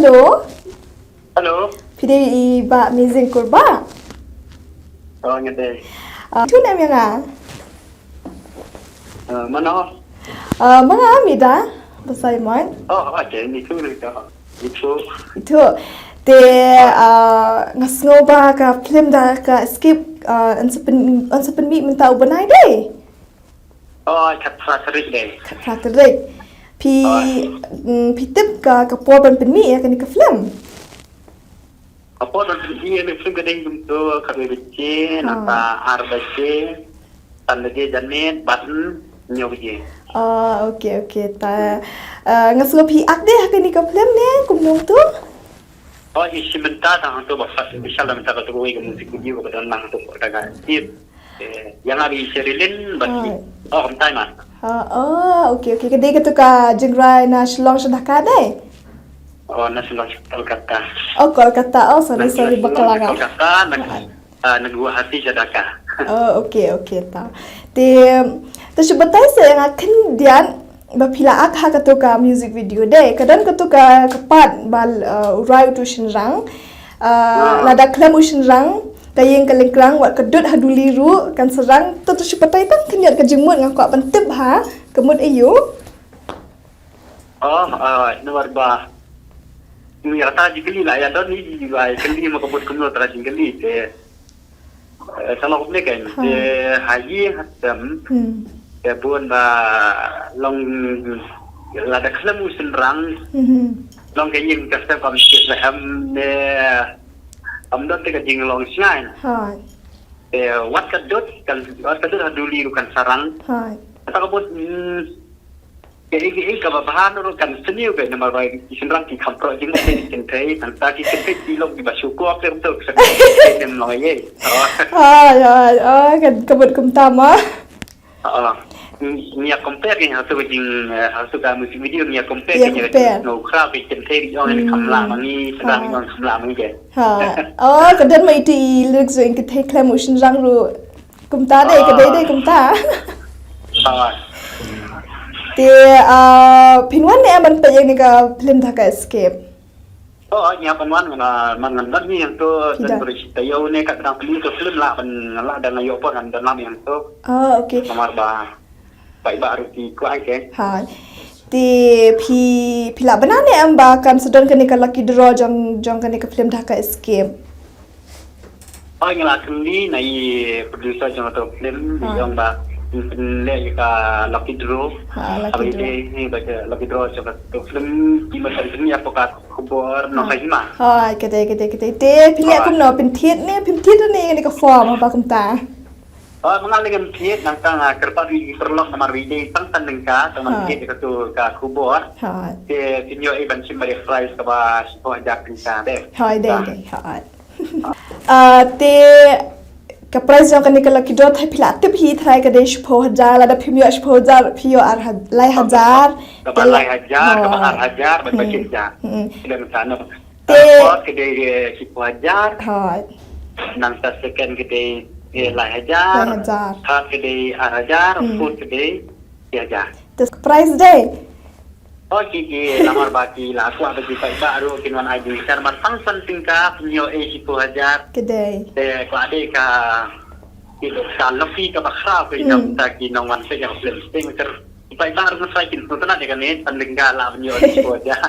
Hello. Halo. Pide ba amazing kurba. Oh, ngede. Tu nam yang ah. Mana? Mga amida basay mo. Oh, aja ni tu ni dah. Itu. Itu te ngasngo ba ka film da ka escape ansapen mi minta ubanay day. Oh, kata serik deh. Katarik. Tip ka por ban pen mi ya kan ka film. Apa nanti ni film kedai untuk kami beci, nata arbace, tanda je janet, button, nyobaje. Okay. Ta ngasngo ak deh kan ka film ne kumnong tu. Oh, isi minta dah untuk bapak. Misalnya minta kata gue musik video kepada orang untuk dagang tip. Yang habis serilin bagi. Oh, entah mas. Okay. Kedai ka tu ka jengrai na Shillong Shadaka deh. Oh, nasional Kolkata. Oh, Kolkata. Oh, sorry Bakalanga. Kolkata, negua hati Jadaka. Okay, ta. Te sebetai saya yang akan dian bapila ak ha katuka music video deh. Kadang katuka kapat bal urai tu shinrang. Lada klam ushinrang. Kayeng kalengkrang wat kedut haduliru kan serang tu sebetai tan kenyat kejemut ngak kuat pentep ha. Kemut ayu. Oh, nomor bah. Ni rata jikeli lah ya don ni juga keli makabut kumno tera jikeli te salah upne kan te haji hatam te pun ba long la da klamu senrang long kayin kastam kam sikit lah ne amdot te kajing long sian Hai. te wat kadot haduli rukan sarang Hai. takabut Kaya kababahan orang kan seni juga nama orang isenrang ki kampro jeng ni kentai tanta ki kentai dilong di basuko apa untuk sekarang dem loye. Kan kebut kumtama. Ni compare ni hasil jeng hasil kami video ni compare ni no crowd ki kentai di orang ni kamla mangi sedang orang kamla mangi je. Kadang mai ti luk zo ing kentai klam usin rang ru kumta deh kedai kumta. Te pinwan ne aman pa yang ni ka film tha ka escape. Oh, nya panwan man ni yang tu dan bercerita yo ne kat dalam film tu film lah la dan yo pun dan dalam yang tu. Okay. Nomor ba baik baru ti kuai ke. Ha. Te pila benar ne amba kan sedon kan ni ka lucky draw jong kan ni ka film tha ka escape. Oh, yang lah kali nai producer jong tu film yang ba le ka lucky draw abi ni baca lucky draw coba tu film di masa ini apa ka kubur no hima kete te pilih aku no pintit ni ni ka form apa kumta mengal dengan pintit nang tang kerpa di perlok nomor video tang tandengka teman pintit tu ka kubur te tinyo iban simbari fries ka ba sipo ajak pinta deh te ka price jong kan nikala kido thai pila tip hi thai ka desh pho hajar la da phimyo ash pho hajar phiyo ar lai hajar ka lai hajar ka ar hajar ba bakin ja dan sana te ke de si pho hajar nang ta second ke de lai hajar third ke de ar hajar fourth ke de hajar the price day oh ki lamar baki la aku ada di baru kinwan ID karena tang tingkah punya si pho hajar ke de ko ade ka kilo salafi ka bakra ko inam ta ki nong wan se yang film sting ter ipai baru na sai kin tu na de kan ne tandengala punya si pho hajar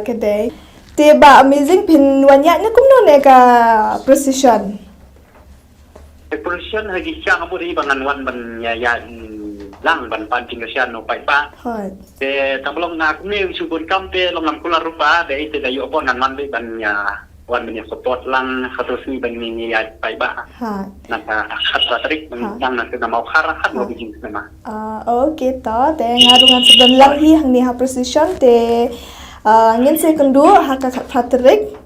ke de te ba amazing pin wanya ne kumno ne ka precision lagi siang amu di bangan wan ban ya lang ban pancing kasian no pai pa te tablong na kumne subun kampe long nam kula rupa de ite dayo po nan man ban ya wan ban support lang khatos ni ban ni ya pai ba na ka khat trik nang na ka mau khara khat mo bijing sama okay ta te ngarungan sedan lang hi hang ni ha precision te ngin se kendu ha ka khat trik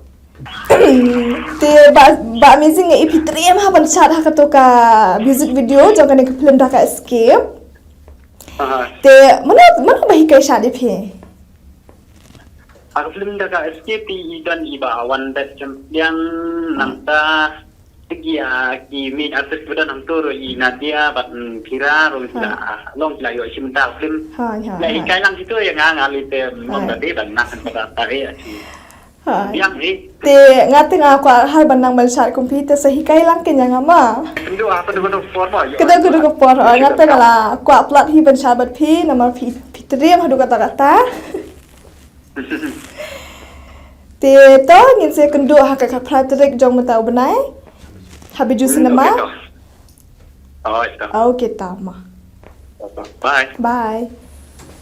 te ba amazing e ip3 ha ban chat ha ka to ka music video jong kan film da ka escape te mana bahi kai shadi phe aku film da ka escape dan iba wan da champion nanta Ki artis pada nang turu Nadia bat Pira long la yo simta film. La ikai lang itu yang ngalite mon tadi dan nak pada tari. Yang ni te ngate nga ko har banang balsar komputer sahi kai lang kenya ngama itu apa tu forma yo. kada kudu ko por ngate mala ko upload hi balsar bat phi namar phi fitrem hadu kata kata te to ngin se kundu ha ka pratrek jong mata benai habiju cinema Oh, itu. okay tama Bye. bye